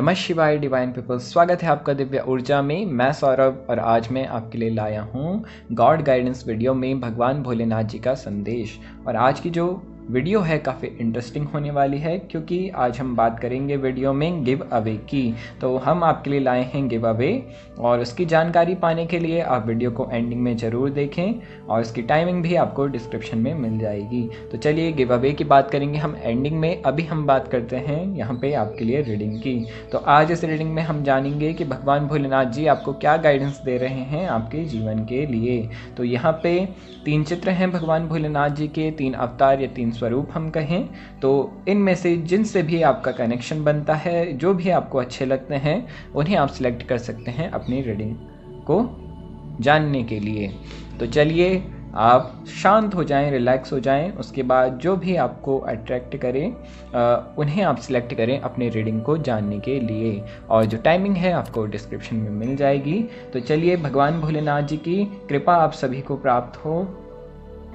नमः शिवाय divine people, स्वागत है आपका दिव्य ऊर्जा में। मैं सौरभ और आज मैं आपके लिए लाया हूँ गॉड गाइडेंस वीडियो में भगवान भोलेनाथ जी का संदेश। और आज की जो वीडियो है काफ़ी इंटरेस्टिंग होने वाली है, क्योंकि आज हम बात करेंगे वीडियो में गिव अवे की। तो हम आपके लिए लाए हैं गिव अवे, और उसकी जानकारी पाने के लिए आप वीडियो को एंडिंग में ज़रूर देखें, और उसकी टाइमिंग भी आपको डिस्क्रिप्शन में मिल जाएगी। तो चलिए गिव अवे की बात करेंगे हम एंडिंग में। अभी हम बात करते हैं यहाँ पे आपके लिए रीडिंग की। तो आज इस रीडिंग में हम जानेंगे कि भगवान भोलेनाथ जी आपको क्या गाइडेंस दे रहे हैं आपके जीवन के लिए। तो यहाँ पे 3 चित्र हैं भगवान भोलेनाथ जी के, 3 अवतार या 3 स्वरूप हम कहें। तो इनमें से जिनसे भी आपका कनेक्शन बनता है, जो भी आपको अच्छे लगते हैं, उन्हें आप सिलेक्ट कर सकते हैं अपनी रीडिंग को जानने के लिए। तो चलिए आप शांत हो जाएं, रिलैक्स हो जाएं। उसके बाद जो भी आपको अट्रैक्ट करें उन्हें आप सिलेक्ट करें अपने रीडिंग को जानने के लिए, और जो टाइमिंग है आपको डिस्क्रिप्शन में मिल जाएगी। तो चलिए भगवान भोलेनाथ जी की कृपा आप सभी को प्राप्त हो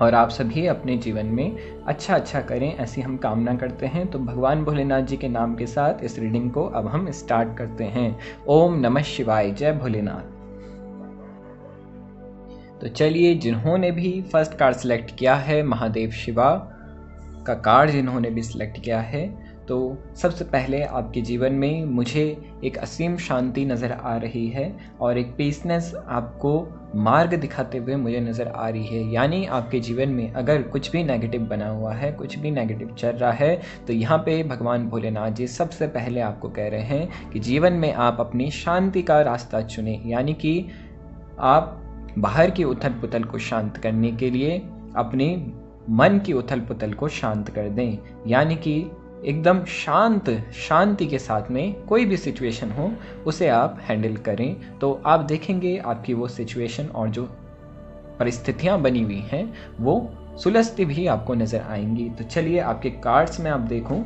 और आप सभी अपने जीवन में अच्छा करें, ऐसी हम कामना करते हैं। तो भगवान भोलेनाथ जी के नाम के साथ इस रीडिंग को अब हम स्टार्ट करते हैं। ओम नमः शिवाय, जय भोलेनाथ। तो चलिए, जिन्होंने भी फर्स्ट कार्ड सिलेक्ट किया है, महादेव शिवा का कार्ड जिन्होंने भी सिलेक्ट किया है, तो सबसे पहले आपके जीवन में मुझे एक असीम शांति नज़र आ रही है और एक पीसनेस आपको मार्ग दिखाते हुए मुझे नज़र आ रही है। यानी आपके जीवन में अगर कुछ भी नेगेटिव बना हुआ है, कुछ भी नेगेटिव चल रहा है, तो यहाँ पे भगवान भोलेनाथ जी सबसे पहले आपको कह रहे हैं कि जीवन में आप अपनी शांति का रास्ता चुनें। यानी कि आप बाहर की उथल पुथल को शांत करने के लिए अपने मन की उथल पुथल को शांत कर दें। यानी कि एकदम शांति के साथ में कोई भी सिचुएशन हो उसे आप हैंडल करें। तो आप देखेंगे आपकी वो सिचुएशन और जो परिस्थितियां बनी हुई हैं वो सुलझती भी आपको नज़र आएंगी। तो चलिए आपके कार्ड्स में आप देखूं।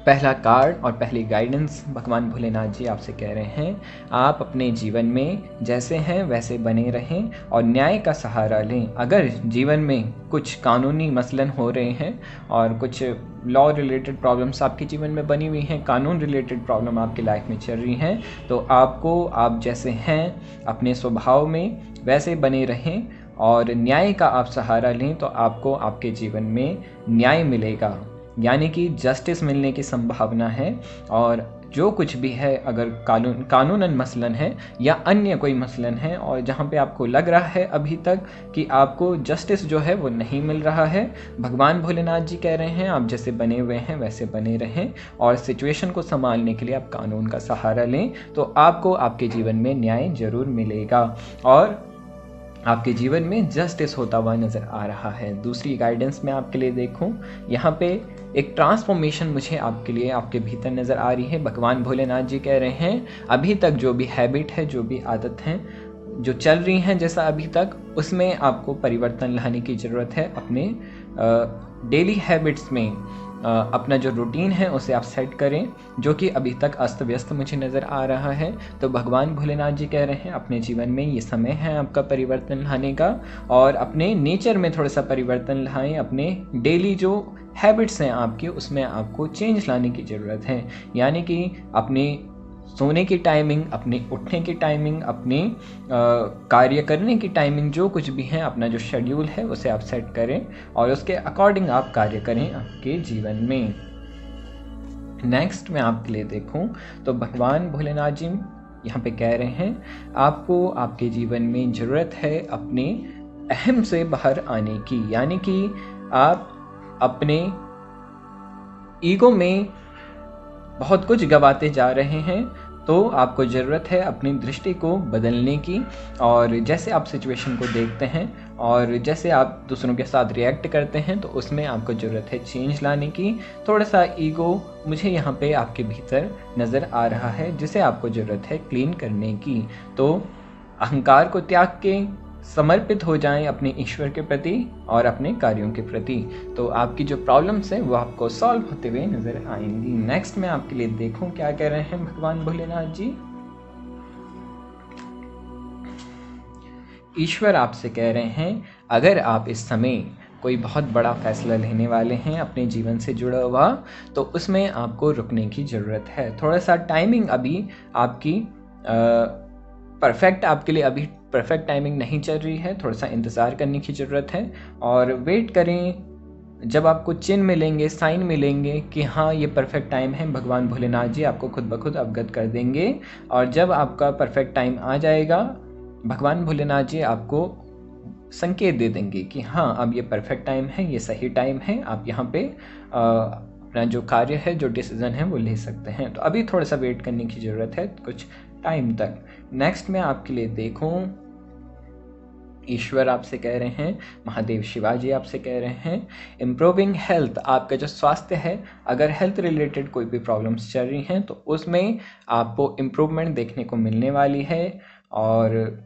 पहला कार्ड और पहली गाइडेंस भगवान भोलेनाथ जी आपसे कह रहे हैं, आप अपने जीवन में जैसे हैं वैसे बने रहें और न्याय का सहारा लें। अगर जीवन में कुछ कानूनी मसलन हो रहे हैं और कुछ लॉ रिलेटेड प्रॉब्लम्स आपके जीवन में बनी हुई हैं, कानून रिलेटेड प्रॉब्लम आपकी लाइफ में चल रही हैं, तो आपको आप जैसे हैं अपने स्वभाव में वैसे बने रहें और न्याय का आप सहारा लें, तो आपको आपके जीवन में न्याय मिलेगा। यानी कि जस्टिस मिलने की संभावना है। और जो कुछ भी है, अगर कानूनन मसलन है या अन्य कोई मसलन है और जहाँ पे आपको लग रहा है अभी तक कि आपको जस्टिस जो है वो नहीं मिल रहा है, भगवान भोलेनाथ जी कह रहे हैं आप जैसे बने हुए हैं वैसे बने रहें और सिचुएशन को संभालने के लिए आप कानून का सहारा लें, तो आपको आपके जीवन में न्याय जरूर मिलेगा और आपके जीवन में जस्टिस होता हुआ नज़र आ रहा है। दूसरी गाइडेंस में आपके लिए देखूं, यहाँ पे एक ट्रांसफॉर्मेशन मुझे आपके लिए आपके भीतर नज़र आ रही है। भगवान भोलेनाथ जी कह रहे हैं अभी तक जो भी हैबिट है, जो भी आदत हैं जो चल रही हैं जैसा अभी तक, उसमें आपको परिवर्तन लाने की ज़रूरत है। अपने डेली हैबिट्स में अपना जो रूटीन है उसे आप सेट करें, जो कि अभी तक अस्त व्यस्त मुझे नज़र आ रहा है। तो भगवान भोलेनाथ जी कह रहे हैं अपने जीवन में ये समय है आपका परिवर्तन लाने का, और अपने नेचर में थोड़ा सा परिवर्तन लाएं। अपने डेली जो हैबिट्स हैं आपके, उसमें आपको चेंज लाने की ज़रूरत है। यानी कि अपने सोने की टाइमिंग, अपने उठने की टाइमिंग, अपने कार्य करने की टाइमिंग, जो कुछ भी है अपना जो शेड्यूल है उसे आप सेट करें और उसके अकॉर्डिंग आप कार्य करें आपके जीवन में। नेक्स्ट मैं आपके लिए देखूं तो भगवान भोलेनाथ जी यहाँ पे कह रहे हैं आपको आपके जीवन में ज़रूरत है अपने अहम से बाहर आने की। यानी कि आप अपने ईगो में बहुत कुछ गंवाते जा रहे हैं, तो आपको ज़रूरत है अपनी दृष्टि को बदलने की। और जैसे आप सिचुएशन को देखते हैं और जैसे आप दूसरों के साथ रिएक्ट करते हैं, तो उसमें आपको ज़रूरत है चेंज लाने की। थोड़ा सा ईगो मुझे यहाँ पे आपके भीतर नज़र आ रहा है, जिसे आपको ज़रूरत है क्लीन करने की। तो अहंकार को त्याग के समर्पित हो जाएं अपने ईश्वर के प्रति और अपने कार्यों के प्रति, तो आपकी जो प्रॉब्लम्स हैं वो आपको सॉल्व होते हुए नजर आएंगी। नेक्स्ट मैं आपके लिए देखूं क्या कह रहे हैं भगवान भोलेनाथ जी। ईश्वर आपसे कह रहे हैं अगर आप इस समय कोई बहुत बड़ा फैसला लेने वाले हैं अपने जीवन से जुड़ा हुआ, तो उसमें आपको रुकने की ज़रूरत है। थोड़ा सा टाइमिंग अभी आपकी परफेक्ट आपके लिए अभी परफेक्ट टाइमिंग नहीं चल रही है, थोड़ा सा इंतज़ार करने की ज़रूरत है और वेट करें। जब आपको चिन्ह मिलेंगे, साइन मिलेंगे कि हाँ ये परफेक्ट टाइम है, भगवान भोलेनाथ जी आपको खुद ब खुद अवगत कर देंगे। और जब आपका परफेक्ट टाइम आ जाएगा, भगवान भोलेनाथ जी आपको संकेत दे देंगे कि हाँ अब ये परफेक्ट टाइम है, ये सही टाइम है, आप यहाँ पे अपना जो कार्य है, जो डिसीज़न है वो ले सकते हैं। तो अभी थोड़ा सा वेट करने की ज़रूरत है कुछ टाइम तक। नेक्स्ट मैं आपके लिए देखूँ, ईश्वर आपसे कह रहे हैं, महादेव शिवाजी आपसे कह रहे हैं, इम्प्रूविंग हेल्थ, आपका जो स्वास्थ्य है, अगर हेल्थ रिलेटेड कोई भी प्रॉब्लम्स चल रही हैं तो उसमें आपको इम्प्रूवमेंट देखने को मिलने वाली है। और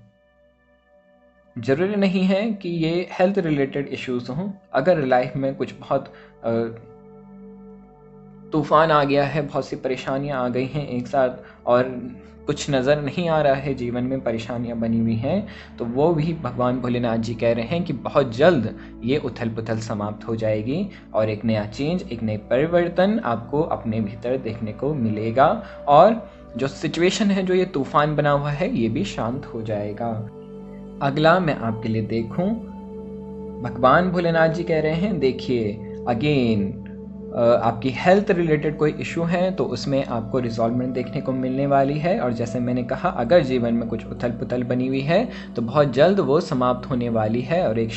ज़रूरी नहीं है कि ये हेल्थ रिलेटेड इश्यूज़ हों। अगर लाइफ में कुछ बहुत तूफ़ान आ गया है, बहुत सी परेशानियां आ गई हैं एक साथ और कुछ नज़र नहीं आ रहा है, जीवन में परेशानियां बनी हुई हैं, तो वो भी भगवान भोलेनाथ जी कह रहे हैं कि बहुत जल्द ये उथल पुथल समाप्त हो जाएगी और एक नया चेंज, एक नई परिवर्तन आपको अपने भीतर देखने को मिलेगा और जो सिचुएशन है, जो ये तूफ़ान बना हुआ है, ये भी शांत हो जाएगा। अगला मैं आपके लिए देखूं, भगवान भोलेनाथ जी कह रहे हैं, देखिए अगेन आपकी हेल्थ रिलेटेड कोई इशू है तो उसमें आपको रिजॉल्वमेंट देखने को मिलने वाली है। और जैसे मैंने कहा, अगर जीवन में कुछ उथल पुथल बनी हुई है तो बहुत जल्द वो समाप्त होने वाली है और एक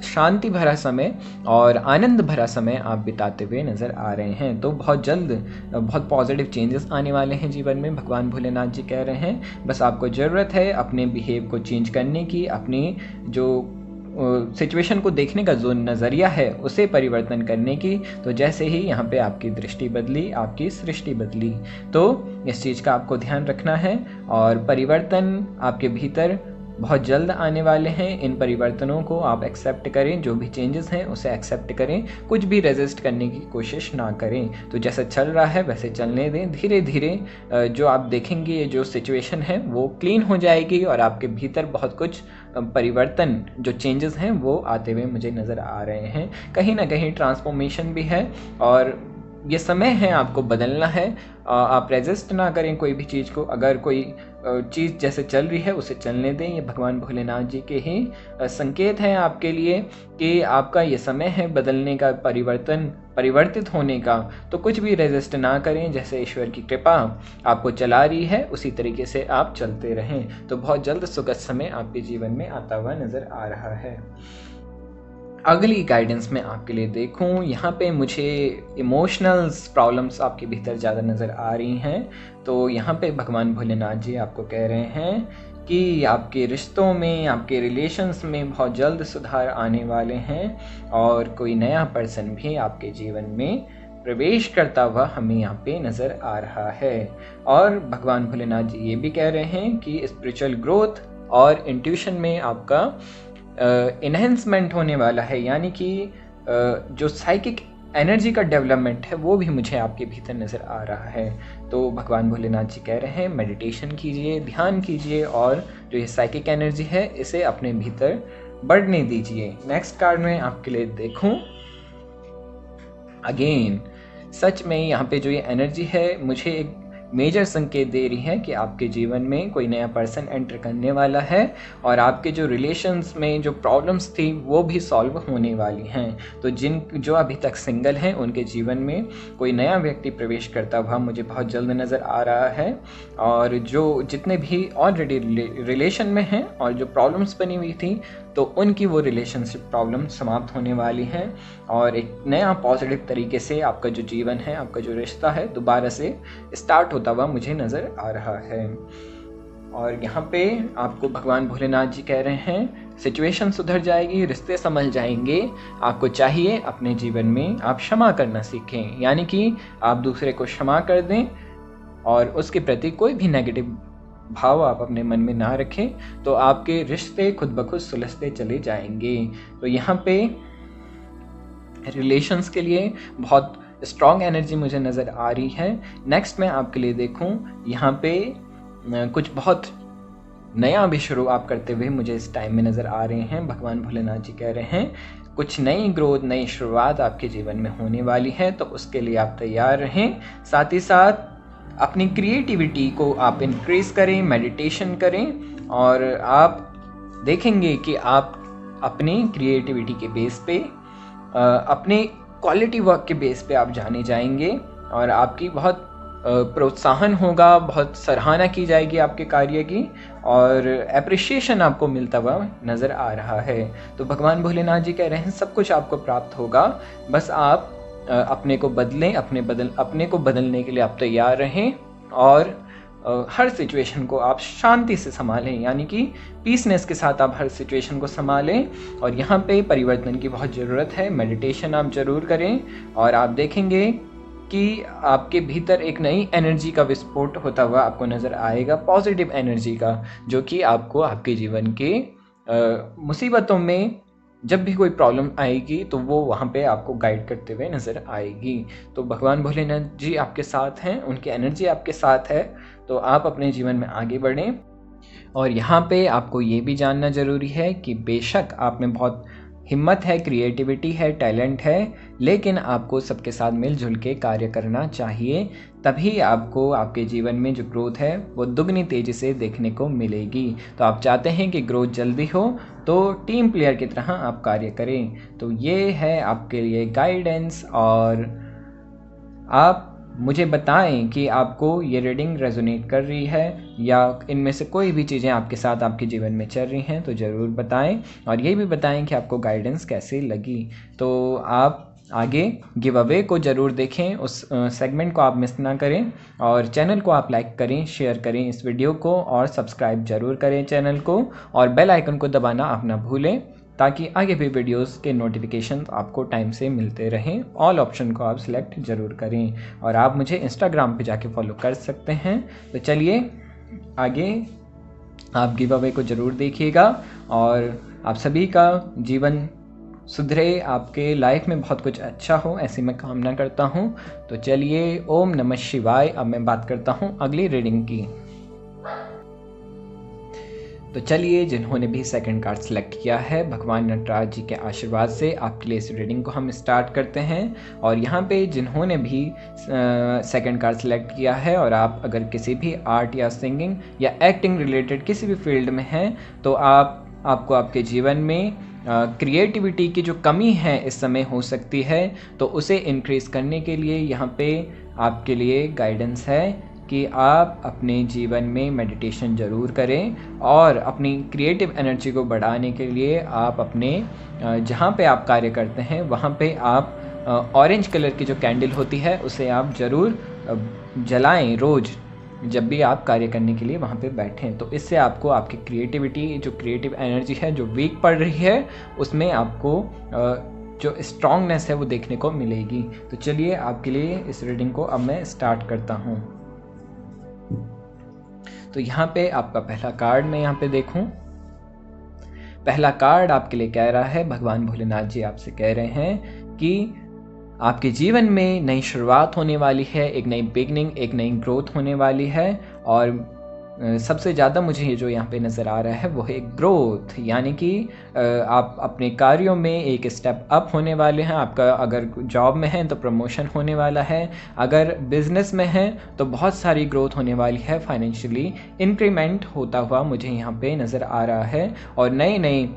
शांति भरा समय और आनंद भरा समय आप बिताते हुए नज़र आ रहे हैं। तो बहुत जल्द बहुत पॉजिटिव चेंजेस आने वाले हैं जीवन में, भगवान भोलेनाथ जी कह रहे हैं। बस आपको ज़रूरत है अपने बिहेव को चेंज करने की, अपनी जो सिचुएशन को देखने का जो नज़रिया है उसे परिवर्तन करने की। तो जैसे ही यहाँ पे आपकी दृष्टि बदली, आपकी सृष्टि बदली। तो इस चीज़ का आपको ध्यान रखना है और परिवर्तन आपके भीतर बहुत जल्द आने वाले हैं। इन परिवर्तनों को आप एक्सेप्ट करें, जो भी चेंजेस हैं उसे एक्सेप्ट करें, कुछ भी रेजिस्ट करने की कोशिश ना करें। तो जैसा चल रहा है वैसे चलने दें। धीरे धीरे जो आप देखेंगे, ये जो सिचुएशन है वो क्लीन हो जाएगी और आपके भीतर बहुत कुछ परिवर्तन, जो चेंजेस हैं वो आते हुए मुझे नज़र आ रहे हैं। कहीं ना कहीं ट्रांसफॉर्मेशन भी है और ये समय है आपको बदलना है। आप रेजिस्ट ना करें कोई भी चीज़ को। अगर कोई चीज़ जैसे चल रही है उसे चलने दें। ये भगवान भोलेनाथ जी के ही संकेत हैं आपके लिए कि आपका ये समय है बदलने का, परिवर्तित होने का। तो कुछ भी रेजिस्ट ना करें, जैसे ईश्वर की कृपा आपको चला रही है उसी तरीके से आप चलते रहें। तो बहुत जल्द सुखद समय आपके जीवन में आता हुआ नज़र आ रहा है। अगली गाइडेंस में आपके लिए देखूं, यहाँ पे मुझे इमोशनल्स प्रॉब्लम्स आपके भीतर ज़्यादा नज़र आ रही हैं। तो यहाँ पे भगवान भोलेनाथ जी आपको कह रहे हैं कि आपके रिश्तों में, आपके रिलेशंस में बहुत जल्द सुधार आने वाले हैं और कोई नया पर्सन भी आपके जीवन में प्रवेश करता हुआ हमें यहाँ पे नज़र आ रहा है। और भगवान भोलेनाथ जी ये भी कह रहे हैं कि स्पिरिचुअल ग्रोथ और इंट्यूशन में आपका इन्हेंसमेंट होने वाला है, यानी कि जो साइकिक एनर्जी का डेवलपमेंट है वो भी मुझे आपके भीतर नज़र आ रहा है। तो भगवान भोलेनाथ जी कह रहे हैं मेडिटेशन कीजिए, ध्यान कीजिए और जो ये साइकिक एनर्जी है इसे अपने भीतर बढ़ने दीजिए। नेक्स्ट कार्ड में आपके लिए देखूं, अगेन सच में यहाँ पे जो ये एनर्जी है मुझे एक मेजर संकेत दे रही है कि आपके जीवन में कोई नया पर्सन एंटर करने वाला है और आपके जो रिलेशंस में जो प्रॉब्लम्स थी वो भी सॉल्व होने वाली हैं। तो जो अभी तक सिंगल हैं उनके जीवन में कोई नया व्यक्ति प्रवेश करता हुआ मुझे बहुत जल्द नज़र आ रहा है। और जो जितने भी ऑलरेडी रिलेशन में हैं और जो प्रॉब्लम्स बनी हुई थी तो उनकी वो रिलेशनशिप प्रॉब्लम समाप्त होने वाली हैं और एक नया पॉजिटिव तरीके से आपका जो जीवन है, आपका जो रिश्ता है दोबारा से स्टार्ट होता हुआ मुझे नज़र आ रहा है। और यहाँ पे आपको भगवान भोलेनाथ जी कह रहे हैं सिचुएशन सुधर जाएगी, रिश्ते संभल जाएंगे। आपको चाहिए अपने जीवन में आप क्षमा करना सीखें, यानी कि आप दूसरे को क्षमा कर दें और उसके प्रति कोई भी नेगेटिव भाव आप अपने मन में ना रखें, तो आपके रिश्ते खुद ब खुद सुलझते चले जाएंगे। तो यहाँ पे रिलेशंस के लिए बहुत स्ट्रॉन्ग एनर्जी मुझे नज़र आ रही है। नेक्स्ट मैं आपके लिए देखूं, यहाँ पे कुछ बहुत नया भी शुरू आप करते हुए मुझे इस टाइम में नज़र आ रहे हैं। भगवान भोलेनाथ जी कह रहे हैं कुछ नई ग्रोथ, नई शुरुआत आपके जीवन में होने वाली है, तो उसके लिए आप तैयार रहें। साथ ही साथ अपनी क्रिएटिविटी को आप इंक्रीज करें, मेडिटेशन करें, और आप देखेंगे कि आप अपनी क्रिएटिविटी के बेस पे, अपने क्वालिटी वर्क के बेस पे आप जाने जाएंगे और आपकी बहुत प्रोत्साहन होगा, बहुत सराहना की जाएगी आपके कार्य की, और एप्रिशिएशन आपको मिलता हुआ नज़र आ रहा है। तो भगवान भोलेनाथ जी कह रहे हैं सब कुछ आपको प्राप्त होगा, बस आप अपने को बदलें, अपने को बदलने के लिए आप तैयार रहें, और हर सिचुएशन को आप शांति से संभालें, यानी कि पीसनेस के साथ आप हर सिचुएशन को संभालें। और यहाँ पे परिवर्तन की बहुत ज़रूरत है। मेडिटेशन आप ज़रूर करें और आप देखेंगे कि आपके भीतर एक नई एनर्जी का विस्फोट होता हुआ आपको नज़र आएगा, पॉजिटिव एनर्जी का, जो कि आपको आपके जीवन के मुसीबतों में जब भी कोई प्रॉब्लम आएगी तो वो वहाँ पे आपको गाइड करते हुए नज़र आएगी। तो भगवान भोलेनाथ जी आपके साथ हैं, उनकी एनर्जी आपके साथ है, तो आप अपने जीवन में आगे बढ़ें। और यहाँ पे आपको ये भी जानना ज़रूरी है कि बेशक आप में बहुत हिम्मत है, क्रिएटिविटी है, टैलेंट है, लेकिन आपको सबके साथ मिलजुल के कार्य करना चाहिए, तभी आपको आपके जीवन में जो ग्रोथ है वो दुगनी तेज़ी से देखने को मिलेगी। तो आप चाहते हैं कि ग्रोथ जल्दी हो, तो टीम प्लेयर की तरह आप कार्य करें। तो ये है आपके लिए गाइडेंस, और आप मुझे बताएं कि आपको ये रीडिंग रेजोनेट कर रही है या इनमें से कोई भी चीज़ें आपके साथ आपके जीवन में चल रही हैं, तो ज़रूर बताएं। और ये भी बताएं कि आपको गाइडेंस कैसे लगी। तो आप आगे गिव अवे को ज़रूर देखें, उस सेगमेंट को आप मिस ना करें, और चैनल को आप लाइक करें, शेयर करें इस वीडियो को, और सब्सक्राइब ज़रूर करें चैनल को, और बेल आइकन को दबाना आप ना भूलें, ताकि आगे भी वीडियोस के नोटिफिकेशन आपको टाइम से मिलते रहें। ऑल ऑप्शन को आप सिलेक्ट ज़रूर करें, और आप मुझे इंस्टाग्राम पे जाके फॉलो कर सकते हैं। तो चलिए आगे आप गिव अवे को ज़रूर देखिएगा, और आप सभी का जीवन सुधरे, आपके लाइफ में बहुत कुछ अच्छा हो, ऐसी मैं कामना करता हूँ। तो चलिए, ओम नमः शिवाय। अब मैं बात करता हूँ अगली रीडिंग की। तो चलिए, जिन्होंने भी सेकंड कार्ड सेलेक्ट किया है, भगवान नटराज जी के आशीर्वाद से आपके लिए इस रीडिंग को हम स्टार्ट करते हैं। और यहाँ पे जिन्होंने भी सेकंड कार्ड सेलेक्ट किया है, और आप अगर किसी भी आर्ट या सिंगिंग या एक्टिंग रिलेटेड किसी भी फील्ड में हैं, तो आपको आपके जीवन में क्रिएटिविटी की जो कमी है इस समय हो सकती है, तो उसे इंक्रीज़ करने के लिए यहाँ पे आपके लिए गाइडेंस है कि आप अपने जीवन में मेडिटेशन ज़रूर करें, और अपनी क्रिएटिव एनर्जी को बढ़ाने के लिए आप अपने जहाँ पे आप कार्य करते हैं वहाँ पे आप ऑरेंज कलर की जो कैंडल होती है उसे आप ज़रूर जलाएं रोज़, जब भी आप कार्य करने के लिए वहाँ पे बैठें। तो इससे आपको आपकी क्रिएटिविटी, जो क्रिएटिव एनर्जी है जो वीक पड़ रही है, उसमें आपको जो स्ट्रॉन्गनेस है वो देखने को मिलेगी। तो चलिए, आपके लिए इस रीडिंग को अब मैं स्टार्ट करता हूँ। तो यहाँ पे आपका पहला कार्ड मैं यहाँ पे देखूं। पहला कार्ड आपके लिए कह रहा है, भगवान भोलेनाथ जी आपसे कह रहे हैं कि आपके जीवन में नई शुरुआत होने वाली है, एक नई बिगनिंग, एक नई ग्रोथ होने वाली है। और सबसे ज़्यादा मुझे ये जो यहाँ पे नज़र आ रहा है वो है ग्रोथ, यानी कि आप अपने कार्यों में एक स्टेप अप होने वाले हैं। आपका अगर जॉब में है तो प्रमोशन होने वाला है, अगर बिजनेस में है तो बहुत सारी ग्रोथ होने वाली है, फाइनेंशियली इंक्रीमेंट होता हुआ मुझे यहाँ पे नज़र आ रहा है, और नए नए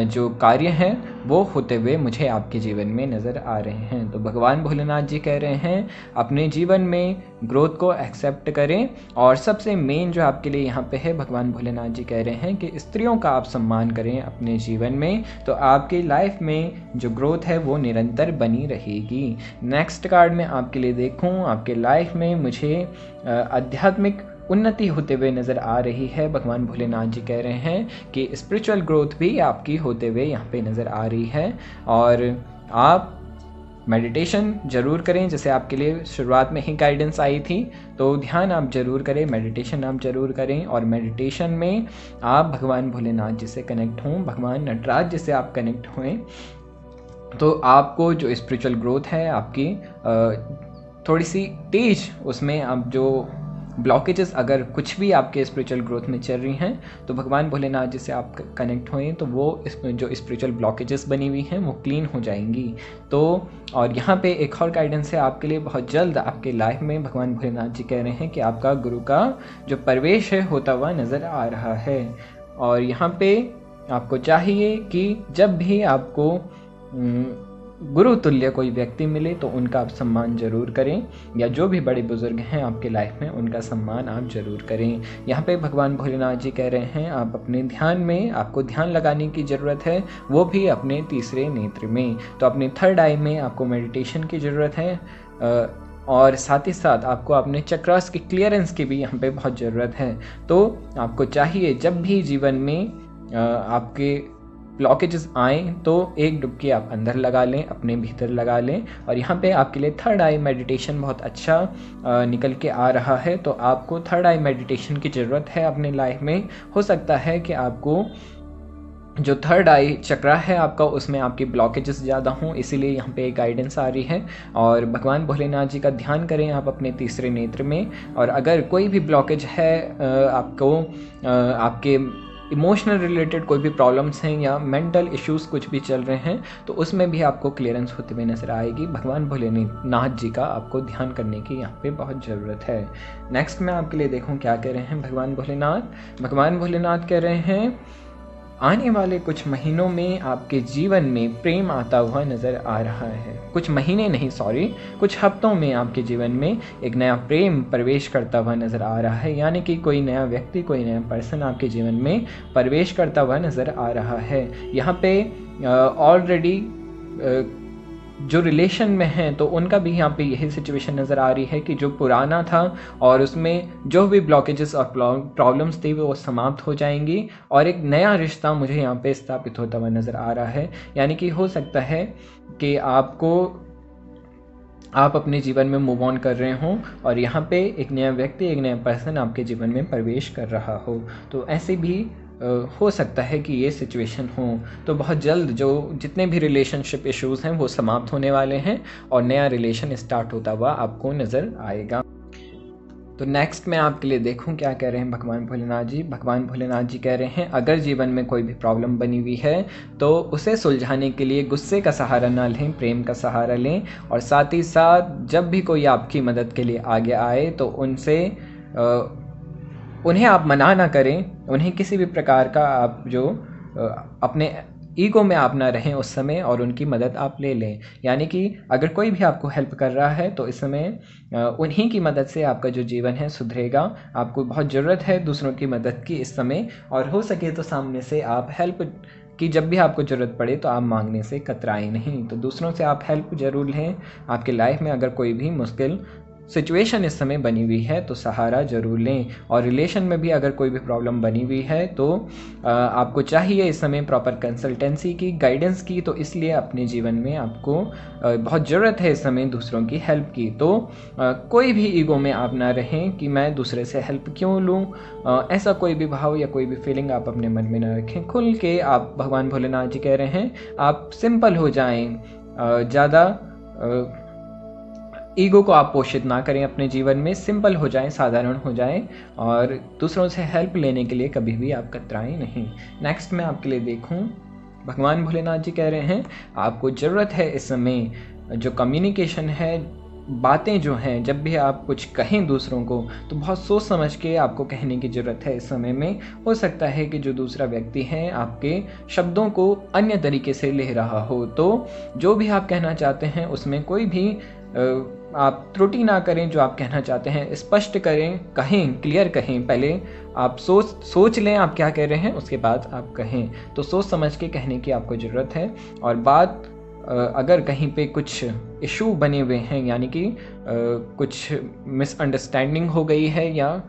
जो कार्य हैं वो होते हुए मुझे आपके जीवन में नज़र आ रहे हैं। तो भगवान भोलेनाथ जी कह रहे हैं अपने जीवन में ग्रोथ को एक्सेप्ट करें, और सबसे मेन जो आपके लिए यहाँ पे है, भगवान भोलेनाथ जी कह रहे हैं कि स्त्रियों का आप सम्मान करें अपने जीवन में, तो आपकी लाइफ में जो ग्रोथ है वो निरंतर बनी रहेगी। नेक्स्ट कार्ड में आपके लिए देखूँ, आपके लाइफ में मुझे आध्यात्मिक उन्नति होते हुए नज़र आ रही है। भगवान भोलेनाथ जी कह रहे हैं कि स्पिरिचुअल ग्रोथ भी आपकी होते हुए यहाँ पे नज़र आ रही है, और आप मेडिटेशन ज़रूर करें, जैसे आपके लिए शुरुआत में ही गाइडेंस आई थी, तो ध्यान आप ज़रूर करें, मेडिटेशन आप ज़रूर करें, और मेडिटेशन में आप भगवान भोलेनाथ जी से कनेक्ट हों, भगवान नटराज जी से आप कनेक्ट हों, तो आपको जो स्पिरिचुअल ग्रोथ है आपकी थोड़ी सी तेज, उसमें आप जो ब्लॉकेजेस अगर कुछ भी आपके स्पिरिचुअल ग्रोथ में चल रही हैं तो भगवान भोलेनाथ जी से आप कनेक्ट होएं तो वो जो स्पिरिचुअल ब्लॉकेजेस बनी हुई हैं वो क्लीन हो जाएंगी। तो और यहाँ पे एक और गाइडेंस है आपके लिए, बहुत जल्द आपके लाइफ में भगवान भोलेनाथ जी कह रहे हैं कि आपका गुरु का जो प्रवेश है होता हुआ नज़र आ रहा है। और यहाँ पे आपको चाहिए कि जब भी आपको गुरु तुल्य कोई व्यक्ति मिले तो उनका आप सम्मान जरूर करें, या जो भी बड़े बुजुर्ग हैं आपके लाइफ में उनका सम्मान आप जरूर करें। यहाँ पे भगवान भोलेनाथ जी कह रहे हैं आप अपने ध्यान में, आपको ध्यान लगाने की ज़रूरत है, वो भी अपने तीसरे नेत्र में। तो अपने थर्ड आई में आपको मेडिटेशन की ज़रूरत है, और साथ ही साथ आपको अपने चक्रास की क्लियरेंस की भी यहाँ पे बहुत ज़रूरत है। तो आपको चाहिए जब भी जीवन में आपके ब्लॉकेजेस आएँ तो एक डुबकी आप अंदर लगा लें, अपने भीतर लगा लें। और यहाँ पे आपके लिए थर्ड आई मेडिटेशन बहुत अच्छा निकल के आ रहा है। तो आपको थर्ड आई मेडिटेशन की ज़रूरत है अपने लाइफ में। हो सकता है कि आपको जो थर्ड आई चक्रा है आपका, उसमें आपकी ब्लॉकेजेस ज़्यादा हों, इसीलिए यहाँ पे एक गाइडेंस आ रही है। और भगवान भोलेनाथ जी का ध्यान करें आप अपने तीसरे नेत्र में। और अगर कोई भी ब्लॉकेज है आपको, आपके इमोशनल रिलेटेड कोई भी प्रॉब्लम्स हैं या मेंटल इश्यूज़ कुछ भी चल रहे हैं, तो उसमें भी आपको क्लियरेंस होते हुए नज़र आएगी। भगवान भोलेनाथ जी का आपको ध्यान करने की यहाँ पे बहुत ज़रूरत है। नेक्स्ट मैं आपके लिए देखूँ क्या कह रहे हैं भगवान भोलेनाथ। भगवान भोलेनाथ कह रहे हैं आने वाले कुछ महीनों में आपके जीवन में प्रेम आता हुआ नज़र आ रहा है। कुछ महीने नहीं, कुछ हफ्तों में आपके जीवन में एक नया प्रेम प्रवेश करता हुआ नज़र आ रहा है। यानी कि कोई नया व्यक्ति, कोई नया पर्सन आपके जीवन में प्रवेश करता हुआ नज़र आ रहा है। यहाँ पे ऑलरेडी जो रिलेशन में हैं तो उनका भी यहाँ पे यही सिचुएशन नज़र आ रही है कि जो पुराना था और उसमें जो भी ब्लॉकेजेस और प्रॉब्लम्स थी वो समाप्त हो जाएंगी और एक नया रिश्ता मुझे यहाँ पे स्थापित होता हुआ नज़र आ रहा है। यानी कि हो सकता है कि आप अपने जीवन में मूव ऑन कर रहे हों और यहाँ पे एक नया व्यक्ति, एक नया पर्सन आपके जीवन में प्रवेश कर रहा हो। तो ऐसे भी हो सकता है कि ये सिचुएशन हो। तो बहुत जल्द जो जितने भी रिलेशनशिप इश्यूज़ हैं वो समाप्त होने वाले हैं और नया रिलेशन स्टार्ट होता हुआ आपको नज़र आएगा। तो नेक्स्ट मैं आपके लिए देखूं क्या कह रहे हैं भगवान भोलेनाथ जी। भगवान भोलेनाथ जी कह रहे हैं अगर जीवन में कोई भी प्रॉब्लम बनी हुई है तो उसे सुलझाने के लिए गुस्से का सहारा ना लें, प्रेम का सहारा लें। और साथ ही साथ जब भी कोई आपकी मदद के लिए आगे आए तो उन्हें आप मना ना करें, उन्हें किसी भी प्रकार का आप जो अपने ईगो में आप ना रहें उस समय और उनकी मदद आप ले लें। यानी कि अगर कोई भी आपको हेल्प कर रहा है तो इस समय उन्हीं की मदद से आपका जो जीवन है सुधरेगा। आपको बहुत ज़रूरत है दूसरों की मदद की इस समय, और हो सके तो सामने से आप हेल्प कि जब भी आपको ज़रूरत पड़े तो आप मांगने से कतराएं नहीं। तो दूसरों से आप हेल्प ज़रूर लें। आपके लाइफ में अगर कोई भी मुश्किल सिचुएशन इस समय बनी हुई है तो सहारा ज़रूर लें। और रिलेशन में भी अगर कोई भी प्रॉब्लम बनी हुई है तो आपको चाहिए इस समय प्रॉपर कंसल्टेंसी की, गाइडेंस की। तो इसलिए अपने जीवन में आपको बहुत ज़रूरत है इस समय दूसरों की हेल्प की। तो कोई भी ईगो में आप ना रहें कि मैं दूसरे से हेल्प क्यों लूँ, ऐसा कोई भी भाव या कोई भी फीलिंग आप अपने मन में ना रखें। खुल के आप, भगवान भोलेनाथ जी कह रहे हैं आप सिंपल हो जाएं, ज़्यादा ईगो को आप पोषित ना करें अपने जीवन में, सिंपल हो जाएं, साधारण हो जाएं और दूसरों से हेल्प लेने के लिए कभी भी आप कतराएं नहीं। नेक्स्ट मैं आपके लिए देखूं, भगवान भोलेनाथ जी कह रहे हैं आपको ज़रूरत है इस समय जो कम्युनिकेशन है, बातें जो हैं, जब भी आप कुछ कहें दूसरों को तो बहुत सोच समझ के आपको कहने की ज़रूरत है इस समय में। हो सकता है कि जो दूसरा व्यक्ति है आपके शब्दों को अन्य तरीके से ले रहा हो, तो जो भी आप कहना चाहते हैं उसमें कोई भी आप त्रुटि ना करें। जो आप कहना चाहते हैं स्पष्ट करें, कहें, क्लियर कहें। पहले आप सोच लें आप क्या कह रहे हैं, उसके बाद आप कहें। तो सोच समझ के कहने की आपको ज़रूरत है। और बात अगर कहीं पे कुछ इशू बने हुए हैं, यानी कि कुछ मिसअंडरस्टैंडिंग हो गई है या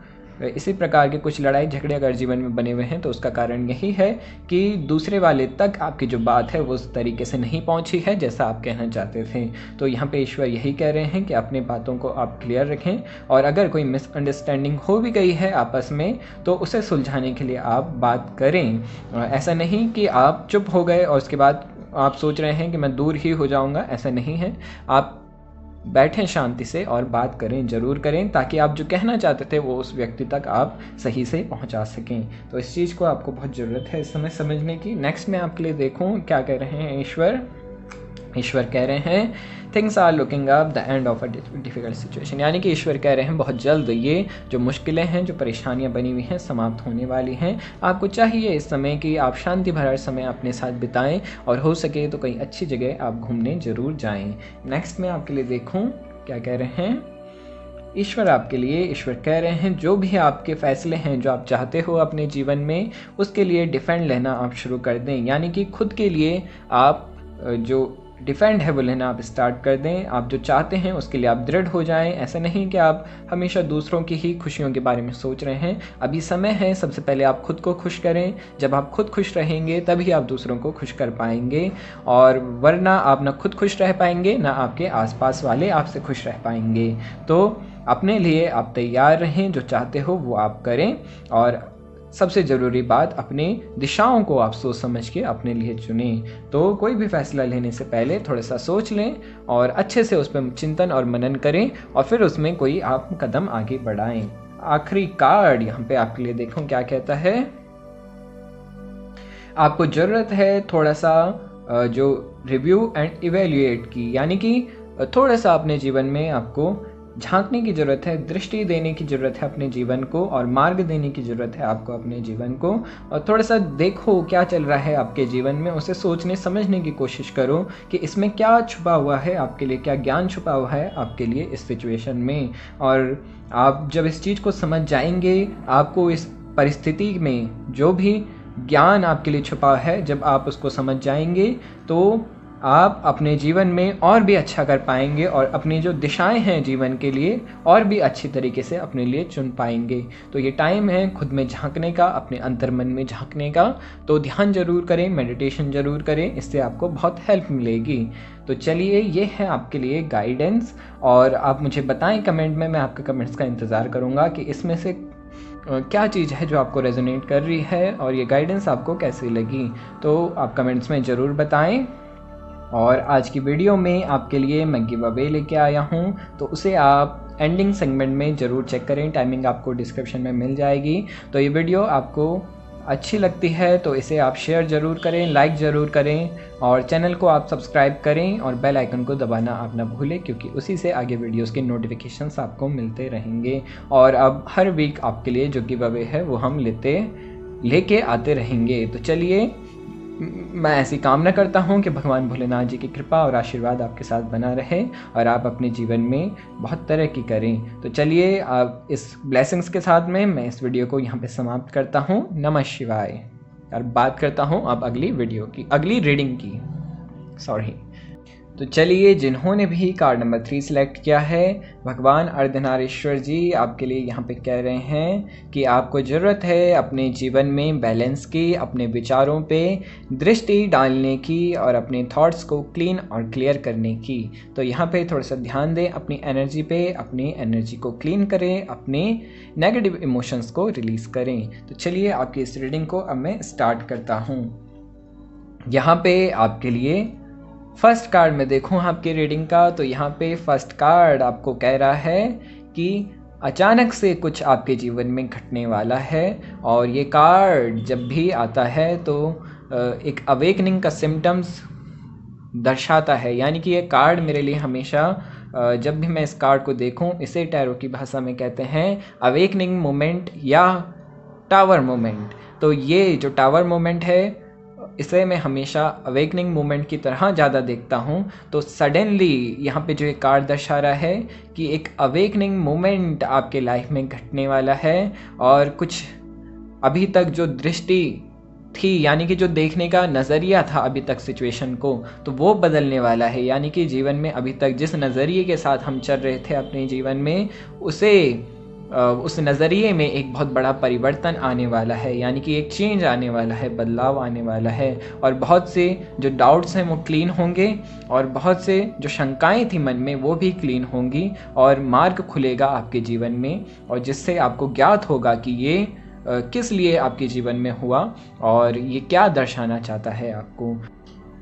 इसी प्रकार के कुछ लड़ाई झगड़े अगर जीवन में बने हुए हैं तो उसका कारण यही है कि दूसरे वाले तक आपकी जो बात है वो उस तरीके से नहीं पहुंची है जैसा आप कहना चाहते थे। तो यहाँ पे ईश्वर यही कह रहे हैं कि अपने बातों को आप क्लियर रखें और अगर कोई मिसअंडरस्टैंडिंग हो भी गई है आपस में तो उसे सुलझाने के लिए आप बात करें। ऐसा नहीं कि आप चुप हो गए और उसके बाद आप सोच रहे हैं कि मैं दूर ही हो जाऊँगा, ऐसा नहीं है। आप बैठें शांति से और बात करें, ज़रूर करें, ताकि आप जो कहना चाहते थे वो उस व्यक्ति तक आप सही से पहुंचा सकें। तो इस चीज़ को आपको बहुत ज़रूरत है इस समय समझने की। नेक्स्ट मैं आपके लिए देखूं क्या कह रहे हैं ईश्वर कह रहे हैं things are looking up the end of a difficult situation, यानी कि ईश्वर कह रहे हैं बहुत जल्द ये जो मुश्किलें हैं, जो परेशानियां बनी हुई हैं, समाप्त होने वाली हैं। आपको चाहिए इस समय कि आप शांति भरा समय अपने साथ बिताएं और हो सके तो कहीं अच्छी जगह आप घूमने ज़रूर जाएं। नेक्स्ट मैं आपके लिए देखूं क्या कह रहे हैं ईश्वर आपके लिए। ईश्वर कह रहे हैं जो भी आपके फैसले हैं, जो आप चाहते हो अपने जीवन में, उसके लिए डिफेंड लेना आप शुरू कर दें, यानी कि खुद के लिए आप जो डिफेंड है वो लेना आप स्टार्ट कर दें। आप जो चाहते हैं उसके लिए आप दृढ़ हो जाएं। ऐसा नहीं कि आप हमेशा दूसरों की ही खुशियों के बारे में सोच रहे हैं। अभी समय है, सबसे पहले आप खुद को खुश करें। जब आप खुद खुश रहेंगे तभी आप दूसरों को खुश कर पाएंगे, और वरना आप ना खुद खुश रह पाएंगे ना आपके आसपास वाले आपसे खुश रह पाएंगे। तो अपने लिए आप तैयार रहें, जो चाहते हो वो आप करें, और सबसे ज़रूरी बात, अपनी दिशाओं को आप सोच समझ के अपने लिए चुनें। तो कोई भी फैसला लेने से पहले थोड़ा सा सोच लें और अच्छे से उस पर चिंतन और मनन करें, और फिर उसमें कोई आप कदम आगे बढ़ाएं। आखिरी कार्ड यहाँ पे आपके लिए देखो क्या कहता है। आपको ज़रूरत है थोड़ा सा जो रिव्यू एंड इवेल्युएट की, यानी कि थोड़ा सा अपने जीवन में आपको झांकने की ज़रूरत है, दृष्टि देने की ज़रूरत है अपने जीवन को, और मार्ग देने की ज़रूरत है आपको अपने जीवन को। और थोड़ा सा देखो क्या चल रहा है आपके जीवन में, उसे सोचने समझने की कोशिश करो कि इसमें क्या छुपा हुआ है आपके लिए, क्या ज्ञान छुपा हुआ है आपके लिए इस सिचुएशन में। और आप जब इस चीज़ को समझ जाएंगे, आपको इस परिस्थिति में जो भी ज्ञान आपके लिए छुपा है, जब आप उसको समझ जाएंगे तो आप अपने जीवन में और भी अच्छा कर पाएंगे, और अपनी जो दिशाएं हैं जीवन के लिए और भी अच्छी तरीके से अपने लिए चुन पाएंगे। तो ये टाइम है खुद में झांकने का, अपने अंतर्मन में झांकने का। तो ध्यान जरूर करें, मेडिटेशन जरूर करें, इससे आपको बहुत हेल्प मिलेगी। तो चलिए, ये है आपके लिए गाइडेंस, और आप मुझे बताएं कमेंट में, मैं आपके कमेंट्स का इंतज़ार करूँगा कि इसमें से क्या चीज़ है जो आपको रेजोनेट कर रही है और ये गाइडेंस आपको कैसी लगी। तो आप कमेंट्स में ज़रूर बताएं। और आज की वीडियो में आपके लिए मैं गिव अवे लेके आया हूँ, तो उसे आप एंडिंग सेगमेंट में ज़रूर चेक करें। टाइमिंग आपको डिस्क्रिप्शन में मिल जाएगी। तो ये वीडियो आपको अच्छी लगती है तो इसे आप शेयर ज़रूर करें, लाइक ज़रूर करें, और चैनल को आप सब्सक्राइब करें और बेल आइकन को दबाना आप ना भूलें, क्योंकि उसी से आगे वीडियोस के नोटिफिकेशंस आपको मिलते रहेंगे। और अब हर वीक आपके लिए जो गिव अवे है वो हम लेके आते रहेंगे। तो चलिए, मैं ऐसी कामना करता हूँ कि भगवान भोलेनाथ जी की कृपा और आशीर्वाद आपके साथ बना रहे और आप अपने जीवन में बहुत तरक्की करें। तो चलिए, आप इस ब्लेसिंग्स के साथ में मैं इस वीडियो को यहाँ पे समाप्त करता हूँ। नमः शिवाय। और बात करता हूँ अब अगली रीडिंग की। तो चलिए, जिन्होंने भी कार्ड नंबर 3 सिलेक्ट किया है, भगवान अर्धनारीश्वर जी आपके लिए यहाँ पे कह रहे हैं कि आपको ज़रूरत है अपने जीवन में बैलेंस की, अपने विचारों पे दृष्टि डालने की और अपने थॉट्स को क्लीन और क्लियर करने की। तो यहाँ पे थोड़ा सा ध्यान दें अपनी एनर्जी पे, अपनी एनर्जी को क्लीन करें, अपने नेगेटिव इमोशंस को रिलीज़ करें। तो चलिए, आपकी इस रीडिंग को अब मैं स्टार्ट करता हूँ। यहाँ पे आपके लिए फर्स्ट कार्ड में देखूं आपकी रीडिंग का, तो यहाँ पे फर्स्ट कार्ड आपको कह रहा है कि अचानक से कुछ आपके जीवन में घटने वाला है। और ये कार्ड जब भी आता है तो एक अवेकनिंग का सिम्टम्स दर्शाता है, यानी कि ये कार्ड मेरे लिए हमेशा जब भी मैं इस कार्ड को देखूं, इसे टैरो की भाषा में कहते हैं अवेकनिंग मोमेंट या टावर मोमेंट। तो ये जो टावर मोमेंट है, इसे मैं हमेशा अवेकनिंग मोमेंट की तरह ज़्यादा देखता हूँ। तो सडनली यहाँ पे जो एक कार्ड दर्शा रहा है कि एक अवेकनिंग मोमेंट आपके लाइफ में घटने वाला है, और कुछ अभी तक जो दृष्टि थी, यानी कि जो देखने का नज़रिया था अभी तक सिचुएशन को, तो वो बदलने वाला है। यानी कि जीवन में अभी तक जिस नज़रिए के साथ हम चल रहे थे अपने जीवन में, उस नज़रिए में एक बहुत बड़ा परिवर्तन आने वाला है, यानी कि एक चेंज आने वाला है, बदलाव आने वाला है। और बहुत से जो डाउट्स हैं वो क्लीन होंगे, और बहुत से जो शंकाएं थी मन में वो भी क्लीन होंगी, और मार्ग खुलेगा आपके जीवन में, और जिससे आपको ज्ञात होगा कि ये किस लिए आपके जीवन में हुआ और ये क्या दर्शाना चाहता है आपको।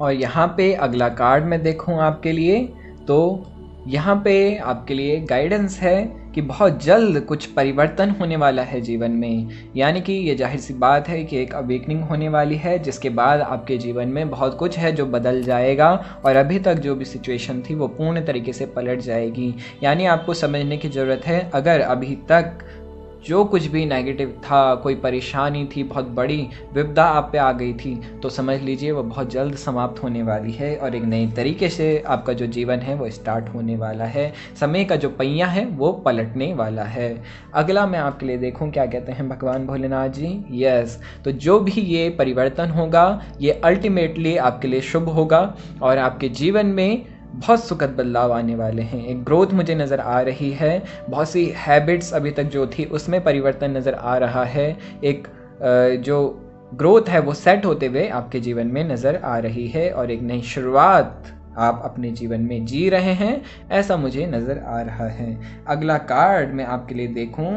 और यहाँ पे अगला कार्ड मैं देखूँ आपके लिए, तो यहाँ पे आपके लिए गाइडेंस है कि बहुत जल्द कुछ परिवर्तन होने वाला है जीवन में। यानी कि ये जाहिर सी बात है कि एक अवेकनिंग होने वाली है, जिसके बाद आपके जीवन में बहुत कुछ है जो बदल जाएगा और अभी तक जो भी सिचुएशन थी वो पूर्ण तरीके से पलट जाएगी। यानी आपको समझने की ज़रूरत है, अगर अभी तक जो कुछ भी नेगेटिव था, कोई परेशानी थी, बहुत बड़ी विपदा आप पे आ गई थी, तो समझ लीजिए वो बहुत जल्द समाप्त होने वाली है और एक नई तरीके से आपका जो जीवन है वो स्टार्ट होने वाला है। समय का जो पहिया है वो पलटने वाला है। अगला मैं आपके लिए देखूं क्या कहते हैं भगवान भोलेनाथ जी। यस, तो जो भी ये परिवर्तन होगा ये अल्टीमेटली आपके लिए शुभ होगा और आपके जीवन में बहुत सुखद बदलाव आने वाले हैं। एक ग्रोथ मुझे नज़र आ रही है, बहुत सी हैबिट्स अभी तक जो थी उसमें परिवर्तन नज़र आ रहा है। एक जो ग्रोथ है वो सेट होते हुए आपके जीवन में नज़र आ रही है और एक नई शुरुआत आप अपने जीवन में जी रहे हैं, ऐसा मुझे नज़र आ रहा है। अगला कार्ड मैं आपके लिए देखूं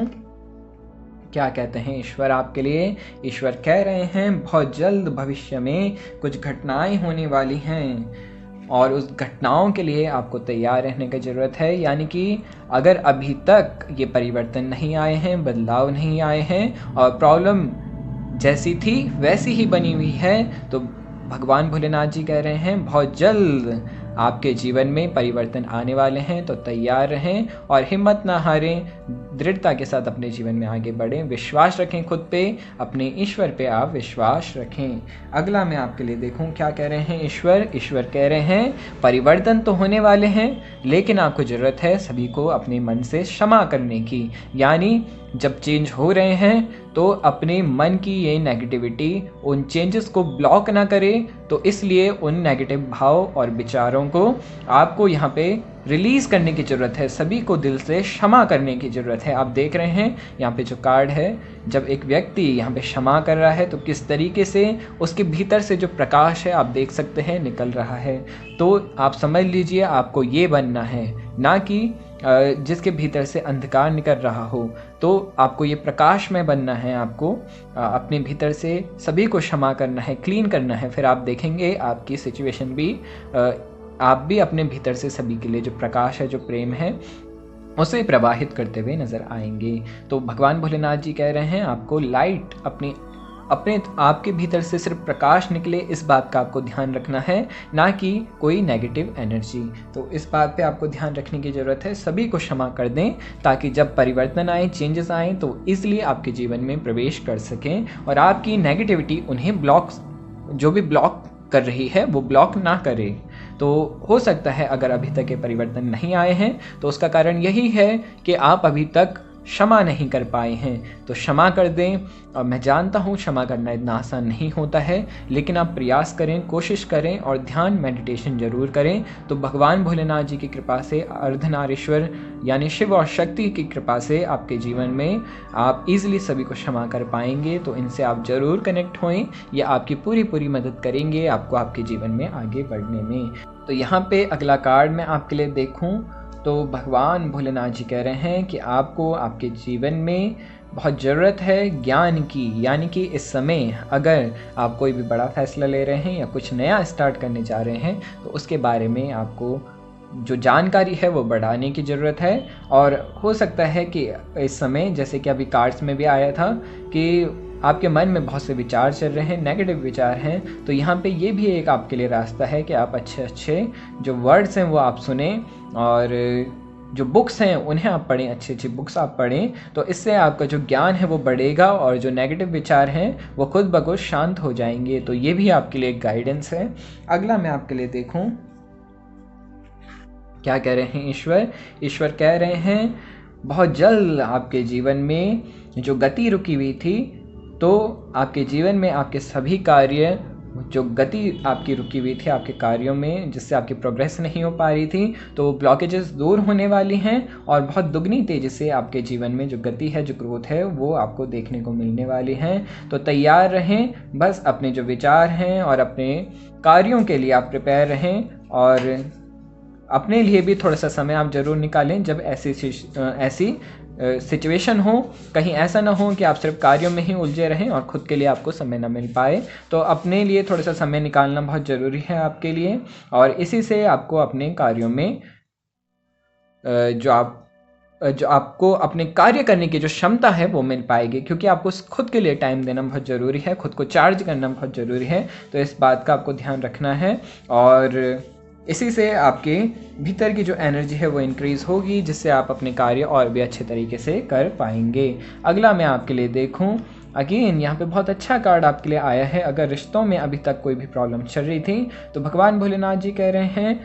क्या कहते हैं ईश्वर आपके लिए। ईश्वर कह रहे हैं बहुत जल्द भविष्य में कुछ घटनाएं होने वाली हैं और उस घटनाओं के लिए आपको तैयार रहने की ज़रूरत है। यानी कि अगर अभी तक ये परिवर्तन नहीं आए हैं, बदलाव नहीं आए हैं और प्रॉब्लम जैसी थी वैसी ही बनी हुई है, तो भगवान भोलेनाथ जी कह रहे हैं बहुत जल्द आपके जीवन में परिवर्तन आने वाले हैं, तो तैयार रहें और हिम्मत ना हारें, दृढ़ता के साथ अपने जीवन में आगे बढ़ें, विश्वास रखें खुद पे, अपने ईश्वर पे आप विश्वास रखें। अगला मैं आपके लिए देखूं क्या कह रहे हैं ईश्वर। ईश्वर कह रहे हैं परिवर्तन तो होने वाले हैं, लेकिन आपको ज़रूरत है सभी को अपने मन से क्षमा करने की। यानी जब चेंज हो रहे हैं तो अपने मन की ये नेगेटिविटी उन चेंजेस को ब्लॉक ना करे, तो इसलिए उन नेगेटिव भाव और विचारों को आपको यहाँ पे रिलीज़ करने की ज़रूरत है, सभी को दिल से क्षमा करने की ज़रूरत है। आप देख रहे हैं यहाँ पे जो कार्ड है, जब एक व्यक्ति यहाँ पे क्षमा कर रहा है तो किस तरीके से उसके भीतर से जो प्रकाश है आप देख सकते हैं निकल रहा है। तो आप समझ लीजिए आपको ये बनना है, ना कि जिसके भीतर से अंधकार निकल रहा हो। तो आपको ये प्रकाश में बनना है, आपको अपने भीतर से सभी को क्षमा करना है, क्लीन करना है। फिर आप देखेंगे आपकी सिचुएशन भी आप भी अपने भीतर से सभी के लिए जो प्रकाश है, जो प्रेम है, उसे प्रवाहित करते हुए नज़र आएंगे। तो भगवान भोलेनाथ जी कह रहे हैं आपको लाइट अपने आपके भीतर से सिर्फ प्रकाश निकले, इस बात का आपको ध्यान रखना है, ना कि कोई नेगेटिव एनर्जी। तो इस बात पे आपको ध्यान रखने की ज़रूरत है, सभी को क्षमा कर दें ताकि जब परिवर्तन आए, चेंजेस आए, तो इसलिए आपके जीवन में प्रवेश कर सकें और आपकी नेगेटिविटी उन्हें जो भी ब्लॉक कर रही है वो ब्लॉक ना करे। तो हो सकता है अगर अभी तक ये परिवर्तन नहीं आए हैं तो उसका कारण यही है कि आप अभी तक क्षमा नहीं कर पाए हैं। तो क्षमा कर दें। और मैं जानता हूँ क्षमा करना इतना आसान नहीं होता है, लेकिन आप प्रयास करें, कोशिश करें और ध्यान मेडिटेशन ज़रूर करें। तो भगवान भोलेनाथ जी की कृपा से, अर्धनारीश्वर यानी शिव और शक्ति की कृपा से आपके जीवन में आप इजीली सभी को क्षमा कर पाएंगे। तो इनसे आप ज़रूर कनेक्ट होएं, ये आपकी पूरी मदद करेंगे आपको आपके जीवन में आगे बढ़ने में। तो यहाँ पे अगला कार्ड मैं आपके लिए देखूँ तो भगवान भोलेनाथ जी कह रहे हैं कि आपको आपके जीवन में बहुत ज़रूरत है ज्ञान की। यानी कि इस समय अगर आप कोई भी बड़ा फैसला ले रहे हैं या कुछ नया स्टार्ट करने जा रहे हैं तो उसके बारे में आपको जो जानकारी है वो बढ़ाने की ज़रूरत है। और हो सकता है कि इस समय, जैसे कि अभी कार्ड्स में भी आया था, कि आपके मन में बहुत से विचार चल रहे हैं, नेगेटिव विचार हैं, तो यहाँ पे ये भी एक आपके लिए रास्ता है कि आप अच्छे जो वर्ड्स हैं वो आप सुने और जो बुक्स हैं उन्हें आप पढ़ें, अच्छी बुक्स आप पढ़ें। तो इससे आपका जो ज्ञान है वो बढ़ेगा और जो नेगेटिव विचार हैं वो खुद ब खुद शांत हो जाएंगे। तो ये भी आपके लिए एक गाइडेंस है। अगला मैं आपके लिए देखूं क्या कह रहे हैं ईश्वर। ईश्वर कह रहे हैं बहुत जल्द आपके जीवन में जो गति रुकी हुई थी, तो आपके जीवन में आपके सभी कार्य, जो गति आपकी रुकी हुई थी आपके कार्यों में, जिससे आपकी प्रोग्रेस नहीं हो पा रही थी, तो ब्लॉकेजेस दूर होने वाली हैं और बहुत दुगनी तेज़ी से आपके जीवन में जो गति है, जो ग्रोथ है, वो आपको देखने को मिलने वाली हैं। तो तैयार रहें, बस अपने जो विचार हैं और अपने कार्यों के लिए आप प्रिपेयर रहें और अपने लिए भी थोड़ा सा समय आप ज़रूर निकालें। जब ऐसी सिचुएशन हो, कहीं ऐसा ना हो कि आप सिर्फ कार्यों में ही उलझे रहें और ख़ुद के लिए आपको समय ना मिल पाए, तो अपने लिए थोड़ा सा समय निकालना बहुत ज़रूरी है आपके लिए। और इसी से आपको अपने कार्यों में जो आपको अपने कार्य करने की जो क्षमता है वो मिल पाएगी, क्योंकि आपको खुद के लिए टाइम देना बहुत ज़रूरी है, खुद को चार्ज करना बहुत ज़रूरी है। तो इस बात का आपको ध्यान रखना है और इसी से आपके भीतर की जो एनर्जी है वो इंक्रीज़ होगी, जिससे आप अपने कार्य और भी अच्छे तरीके से कर पाएंगे। अगला मैं आपके लिए देखूं, अगेन यहाँ पे बहुत अच्छा कार्ड आपके लिए आया है। अगर रिश्तों में अभी तक कोई भी प्रॉब्लम चल रही थी तो भगवान भोलेनाथ जी कह रहे हैं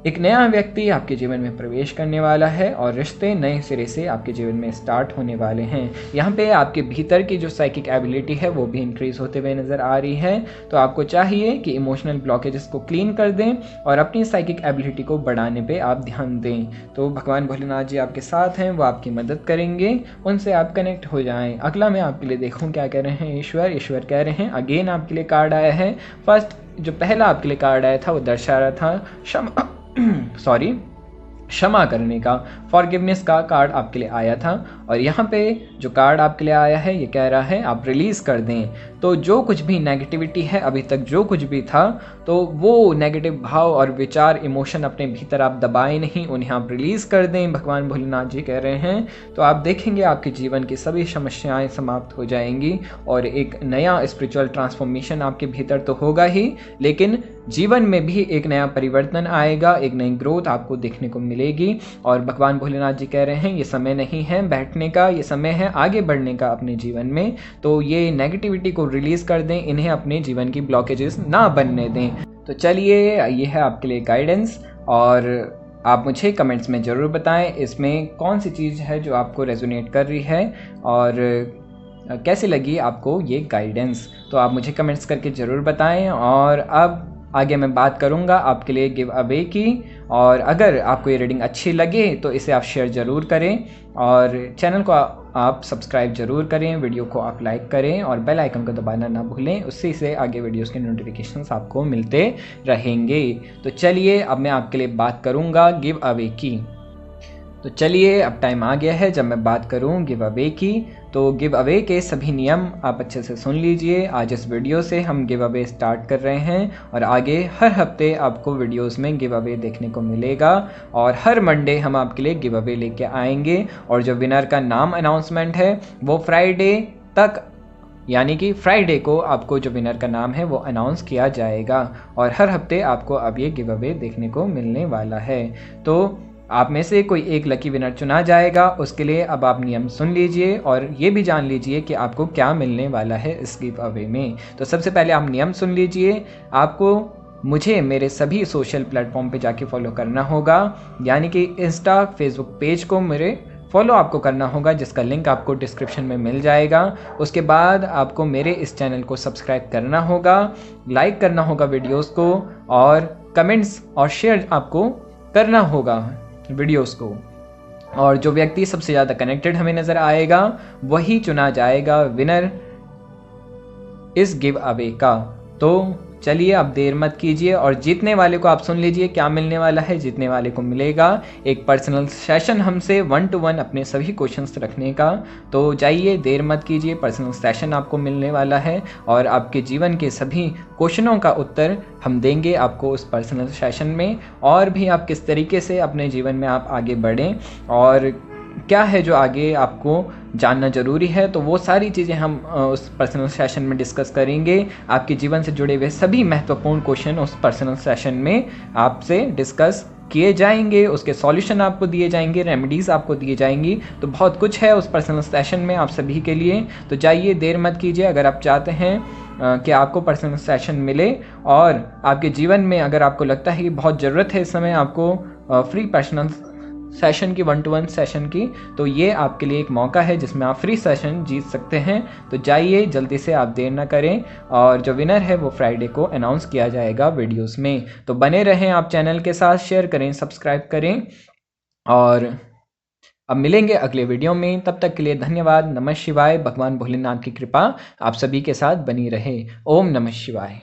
एक नया व्यक्ति आपके जीवन में प्रवेश करने वाला है और रिश्ते नए सिरे से आपके जीवन में स्टार्ट होने वाले हैं। यहाँ पे आपके भीतर की जो साइकिक एबिलिटी है वो भी इंक्रीज होते हुए नज़र आ रही है। तो आपको चाहिए कि इमोशनल ब्लॉकेजेस को क्लीन कर दें और अपनी साइकिक एबिलिटी को बढ़ाने पे आप ध्यान दें। तो भगवान भोलेनाथ जी आपके साथ हैं, वो आपकी मदद करेंगे, उनसे आप कनेक्ट हो जाएँ। अगला मैं आपके लिए देखूँ क्या कह रहे हैं ईश्वर कह रहे हैं, अगेन आपके लिए कार्ड आया है। फर्स्ट जो पहला आपके लिए कार्ड आया था वो दर्शा रहा था क्षमा करने का, फॉरगिवनेस का कार्ड आपके लिए आया था। और यहाँ पे जो कार्ड आपके लिए आया है ये कह रहा है आप रिलीज़ कर दें। तो जो कुछ भी नेगेटिविटी है, अभी तक जो कुछ भी था, तो वो नेगेटिव भाव और विचार, इमोशन अपने भीतर आप दबाए नहीं, उन्हें आप रिलीज़ कर दें, भगवान भोलेनाथ जी कह रहे हैं। तो आप देखेंगे आपके जीवन की सभी समस्याएं समाप्त हो जाएंगी और एक नया स्पिरिचुअल ट्रांसफॉर्मेशन आपके भीतर तो होगा ही, लेकिन जीवन में भी एक नया परिवर्तन आएगा, एक नई ग्रोथ आपको देखने को मिलेगी। और भगवान भोलेनाथ जी कह रहे हैं ये समय नहीं है बैठने का, ये समय है आगे बढ़ने का अपने जीवन में। तो ये नेगेटिविटी को रिलीज़ कर दें, इन्हें अपने जीवन की ब्लॉकेजेस ना बनने दें। तो चलिए ये है आपके लिए गाइडेंस और आप मुझे कमेंट्स में ज़रूर बताएं इसमें कौन सी चीज़ है जो आपको रेजोनेट कर रही है और कैसी लगी आपको ये गाइडेंस। तो आप मुझे कमेंट्स करके ज़रूर बताएं। और अब आगे मैं बात करूंगा आपके लिए गिव अवे की, और अगर आपको ये रीडिंग अच्छी लगे तो इसे आप शेयर ज़रूर करें और चैनल को आप सब्सक्राइब ज़रूर करें, वीडियो को आप लाइक करें और बेल आइकन को दबाना ना भूलें, उससे से आगे वीडियोस के नोटिफिकेशंस आपको मिलते रहेंगे। तो चलिए अब मैं आपके लिए बात करूंगा गिव अवे की। तो चलिए अब टाइम आ गया है जब मैं बात करूं गिव अवे की। तो गिव अवे के सभी नियम आप अच्छे से सुन लीजिए। आज इस वीडियो से हम गिव अवे स्टार्ट कर रहे हैं और आगे हर हफ्ते आपको वीडियोस में गिव अवे देखने को मिलेगा और हर मंडे हम आपके लिए गिव अवे लेके आएंगे। और जो विनर का नाम अनाउंसमेंट है वो फ्राइडे तक, यानी कि फ्राइडे को आपको जो विनर का नाम है वो अनाउंस किया जाएगा और हर हफ्ते आपको अब ये गिव अवे देखने को मिलने वाला है। तो आप में से कोई एक लकी विनर चुना जाएगा। उसके लिए अब आप नियम सुन लीजिए और ये भी जान लीजिए कि आपको क्या मिलने वाला है इस गिव अवे में। तो सबसे पहले आप नियम सुन लीजिए। आपको मुझे मेरे सभी सोशल प्लेटफॉर्म पे जाके फॉलो करना होगा, यानी कि इंस्टा, फेसबुक पेज को मेरे फॉलो आपको करना होगा, जिसका लिंक आपको डिस्क्रिप्शन में मिल जाएगा। उसके बाद आपको मेरे इस चैनल को सब्सक्राइब करना होगा, लाइक करना होगा वीडियोस को और कमेंट्स और शेयर आपको करना होगा वीडियोस को। और जो व्यक्ति सबसे ज़्यादा कनेक्टेड हमें नज़र आएगा वही चुना जाएगा विनर इस गिव अवे का। तो चलिए अब देर मत कीजिए और जीतने वाले को आप सुन लीजिए क्या मिलने वाला है। जीतने वाले को मिलेगा एक पर्सनल सेशन हमसे 1-to-1 अपने सभी क्वेश्चंस रखने का। तो जाइए, देर मत कीजिए, पर्सनल सेशन आपको मिलने वाला है और आपके जीवन के सभी क्वेश्चनों का उत्तर हम देंगे आपको उस पर्सनल सेशन में। और भी आप किस तरीके से अपने जीवन में आप आगे बढ़ें और क्या है जो आगे आपको जानना ज़रूरी है, तो वो सारी चीज़ें हम उस पर्सनल सेशन में डिस्कस करेंगे। आपके जीवन से जुड़े हुए सभी महत्वपूर्ण क्वेश्चन उस पर्सनल सेशन में आपसे डिस्कस किए जाएंगे, उसके सॉल्यूशन आपको दिए जाएंगे, रेमेडीज़ आपको दिए जाएंगी। तो बहुत कुछ है उस पर्सनल सेशन में आप सभी के लिए। तो जाइए, देर मत कीजिए। अगर आप चाहते हैं कि आपको पर्सनल सेशन मिले और आपके जीवन में अगर आपको लगता है कि बहुत ज़रूरत है इस समय आपको फ्री पर्सनल सेशन की, 1-to-1 सेशन की, तो ये आपके लिए एक मौका है जिसमें आप फ्री सेशन जीत सकते हैं। तो जाइए, जल्दी से, आप देर ना करें और जो विनर है वो फ्राइडे को अनाउंस किया जाएगा वीडियोस में। तो बने रहें आप चैनल के साथ, शेयर करें, सब्सक्राइब करें और अब मिलेंगे अगले वीडियो में। तब तक के लिए धन्यवाद। नमः शिवाय। भगवान भोलेनाथ की कृपा आप सभी के साथ बनी रहे। ओम नमः शिवाय।